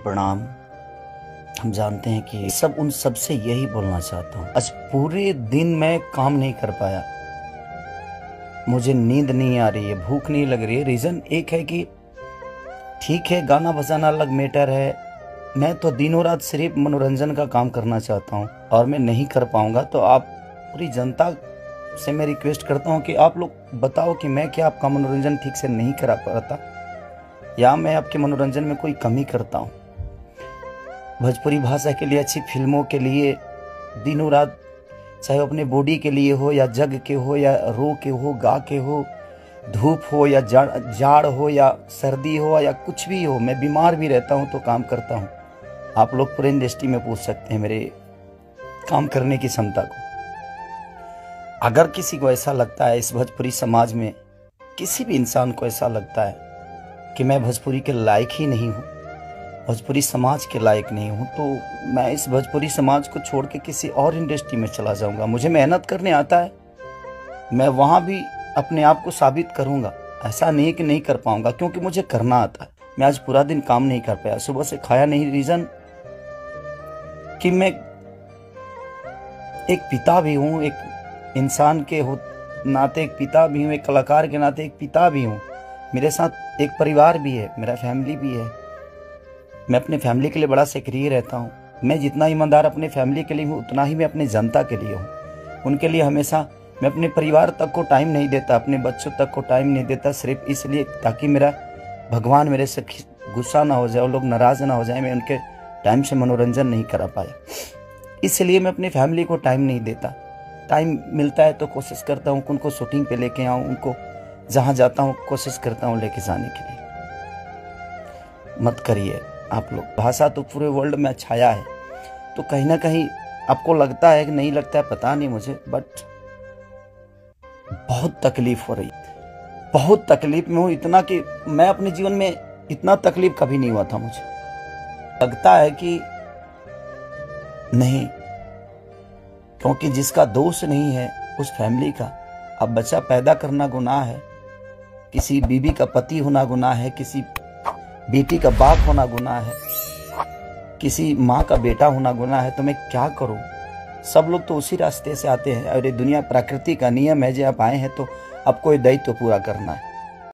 प्रणाम। हम जानते हैं कि सब उन सब से यही बोलना चाहता हूँ। आज पूरे दिन मैं काम नहीं कर पाया, मुझे नींद नहीं आ रही है, भूख नहीं लग रही है। रीज़न एक है कि ठीक है, गाना बजाना अलग मैटर है, मैं तो दिनों रात सिर्फ मनोरंजन का काम करना चाहता हूँ और मैं नहीं कर पाऊँगा। तो आप पूरी जनता से मैं रिक्वेस्ट करता हूँ कि आप लोग बताओ कि मैं क्या आपका मनोरंजन ठीक से नहीं करा पाता या मैं आपके मनोरंजन में कोई कमी करता हूँ। भोजपुरी भाषा के लिए, अच्छी फिल्मों के लिए दिनों रात, चाहे अपने बॉडी के लिए हो या जग के हो या रो के हो, गा के हो, धूप हो या जाड़ हो या सर्दी हो या कुछ भी हो, मैं बीमार भी रहता हूँ तो काम करता हूँ। आप लोग पूरे इंडस्ट्री में पूछ सकते हैं मेरे काम करने की क्षमता को। अगर किसी को ऐसा लगता है, इस भोजपुरी समाज में किसी भी इंसान को ऐसा लगता है कि मैं भोजपुरी के लायक ही नहीं हूँ, भोजपुरी समाज के लायक नहीं हूँ, तो मैं इस भोजपुरी समाज को छोड़ के किसी और इंडस्ट्री में चला जाऊँगा। मुझे मेहनत करने आता है, मैं वहाँ भी अपने आप को साबित करूँगा। ऐसा नहीं कि नहीं कर पाऊँगा, क्योंकि मुझे करना आता है। मैं आज पूरा दिन काम नहीं कर पाया, सुबह से खाया नहीं। रीज़न कि मैं एक पिता भी हूँ, एक इंसान के नाते एक पिता भी हूँ, एक कलाकार के नाते एक पिता भी हूँ। मेरे साथ एक परिवार भी है, मेरा फैमिली भी है। मैं अपने फैमिली के लिए बड़ा सक्रिय रहता हूँ। मैं जितना ईमानदार अपने फैमिली के लिए हूँ, उतना ही मैं अपने जनता के लिए हूँ। उनके लिए हमेशा मैं अपने परिवार तक को टाइम नहीं देता, अपने बच्चों तक को टाइम नहीं देता, सिर्फ इसलिए ताकि मेरा भगवान मेरे से गुस्सा ना हो जाए, वो लोग नाराज़ ना हो जाए, मैं उनके टाइम से मनोरंजन नहीं करा पाया। इसलिए मैं अपनी फैमिली को टाइम नहीं देता। टाइम मिलता है तो कोशिश करता हूँ उनको शूटिंग पे लेके आऊँ, उनको जहाँ जाता हूँ कोशिश करता हूँ लेके जाने के लिए। मत करिए आप लोग। भाषा तो पूरे वर्ल्ड में छाया है, तो कहीं ना कहीं आपको लगता है कि नहीं लगता है, पता नहीं मुझे, बट बहुत तकलीफ हो रही, बहुत तकलीफ में हूँ। इतना कि मैं अपने जीवन में इतना तकलीफ कभी नहीं हुआ था। मुझे लगता है कि नहीं, क्योंकि जिसका दोष नहीं है उस फैमिली का। अब बच्चा पैदा करना गुनाह है, किसी बीवी का पति होना गुनाह है, किसी बेटी का बाप होना गुनाह है, किसी माँ का बेटा होना गुनाह है। तो मैं क्या करूँ? सब लोग तो उसी रास्ते से आते हैं और ये दुनिया प्रकृति का नियम है। जब आप आए हैं तो आपको ये दायित्व पूरा करना है।